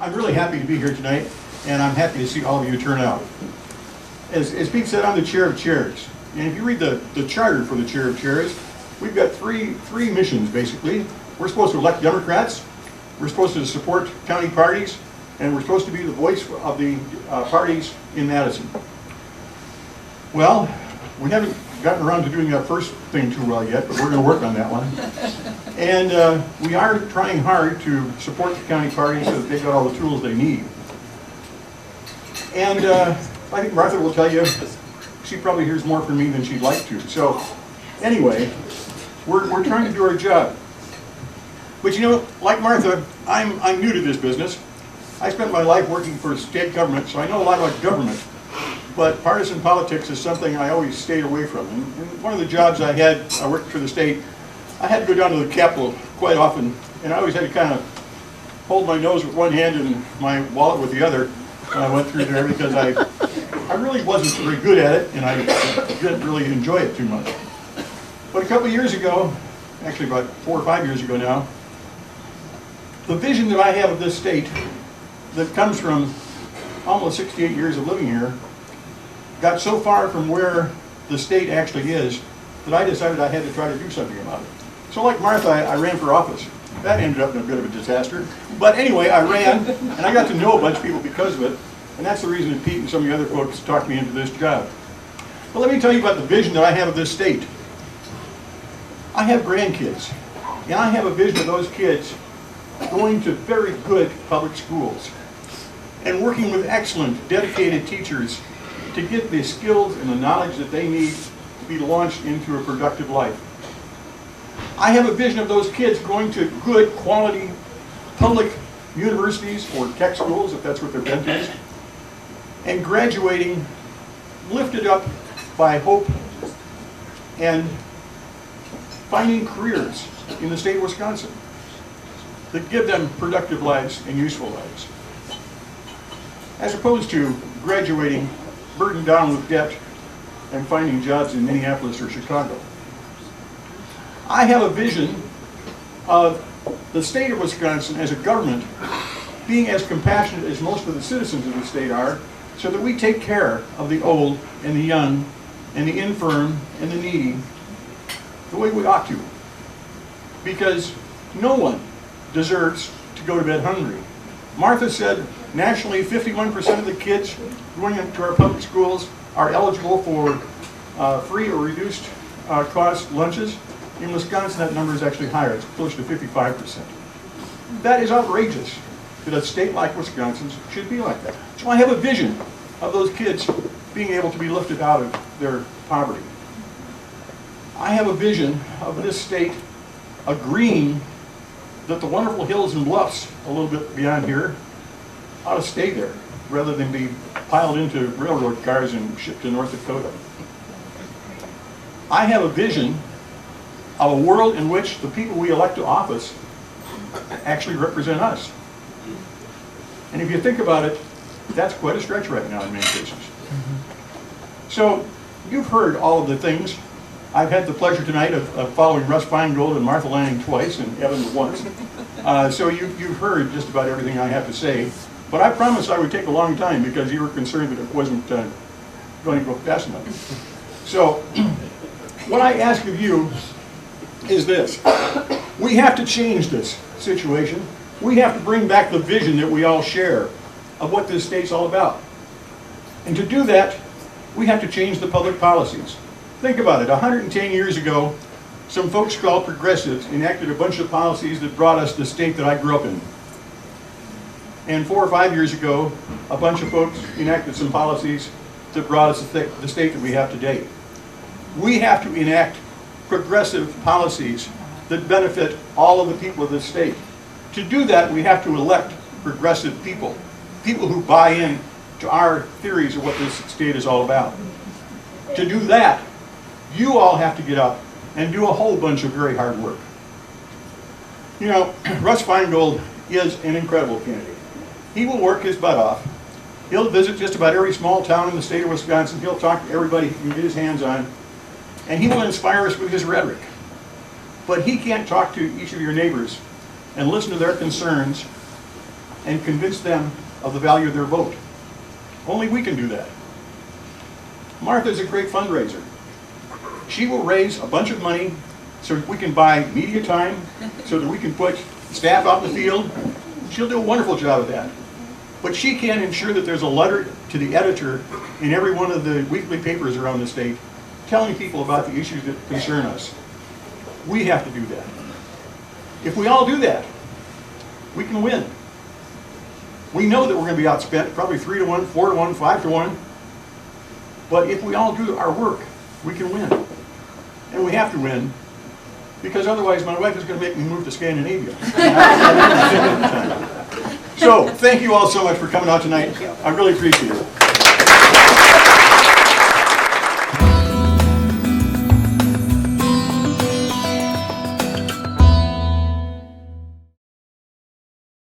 I'm really happy to be here tonight, and I'm happy to see all of you turn out. As Pete said, I'm the chair of chairs, and if you read the charter for the chair of chairs, we've got three missions basically. We're supposed to elect Democrats, we're supposed to support county parties, and we're supposed to be the voice of the parties in Madison. Well, we haven't gotten around to doing that first thing too well yet, but we're going to work on that one. And we are trying hard to support the county parties so that they've got all the tools they need. And I think Martha will tell you, she probably hears more from me than she'd like to. So anyway, we're trying to do our job. But you know, like Martha, I'm new to this business. I spent my life working for state government, so I know a lot about government. But partisan politics is something I always stayed away from. And one of the jobs I worked for the state, I had to go down to the Capitol quite often, and I always had to kind of hold my nose with one hand and my wallet with the other when I went through there, because I really wasn't very good at it, and I didn't really enjoy it too much. But a couple of years ago, actually about 4 or 5 years ago now, the vision that I have of this state, that comes from almost 68 years of living here, got so far from where the state actually is that I decided I had to try to do something about it. So like Martha, I ran for office. That ended up in a bit of a disaster. But anyway, I ran, and I got to know a bunch of people because of it, and that's the reason that Pete and some of the other folks talked me into this job. But let me tell you about the vision that I have of this state. I have grandkids, and I have a vision of those kids going to very good public schools and working with excellent, dedicated teachers to get the skills and the knowledge that they need to be launched into a productive life. I have a vision of those kids going to good, quality, public universities or tech schools, if that's what their bent is, and graduating lifted up by hope and finding careers in the state of Wisconsin that give them productive lives and useful lives, as opposed to graduating burdened down with debt and finding jobs in Minneapolis or Chicago. I have a vision of the state of Wisconsin as a government being as compassionate as most of the citizens of the state are, so that we take care of the old and the young and the infirm and the needy the way we ought to. Because no one deserves to go to bed hungry. Martha said nationally 51% of the kids going into our public schools are eligible for free or reduced cost lunches. In Wisconsin, that number is actually higher. It's closer to 55%. That is outrageous that a state like Wisconsin's should be like that. So I have a vision of those kids being able to be lifted out of their poverty. I have a vision of this state agreeing that the wonderful hills and bluffs a little bit beyond here ought to stay there rather than be piled into railroad cars and shipped to North Dakota. I have a vision of a world in which the people we elect to office actually represent us. And if you think about it, that's quite a stretch right now in many cases. So you've heard all of the things. I've had the pleasure tonight of following Russ Feingold and Martha Lanning twice and Evan once. So you've heard just about everything I have to say. But I promised I would take a long time because you were concerned that it wasn't going to go fast enough. So what I ask of you is this. We have to change this situation. We have to bring back the vision that we all share of what this state's all about. And to do that, we have to change the public policies. Think about it. 110 years ago, some folks called progressives enacted a bunch of policies that brought us the state that I grew up in. And 4 or 5 years ago, a bunch of folks enacted some policies that brought us the state that we have today. We have to enact progressive policies that benefit all of the people of this state. To do that, we have to elect progressive people, people who buy in to our theories of what this state is all about. To do that, you all have to get up and do a whole bunch of very hard work. You know, Russ Feingold is an incredible candidate. He will work his butt off. He'll visit just about every small town in the state of Wisconsin. He'll talk to everybody he can get his hands on. And he will inspire us with his rhetoric. But he can't talk to each of your neighbors and listen to their concerns and convince them of the value of their vote. Only we can do that. Martha's a great fundraiser. She will raise a bunch of money so we can buy media time, so that we can put staff out in the field. She'll do a wonderful job of that. But she can ensure that there's a letter to the editor in every one of the weekly papers around the state telling people about the issues that concern us. We have to do that. If we all do that, we can win. We know that we're going to be outspent, probably 3 to 1, 4 to 1, 5 to 1. But if we all do our work, we can win. And we have to win, because otherwise my wife is going to make me move to Scandinavia. So, thank you all so much for coming out tonight. I really appreciate it.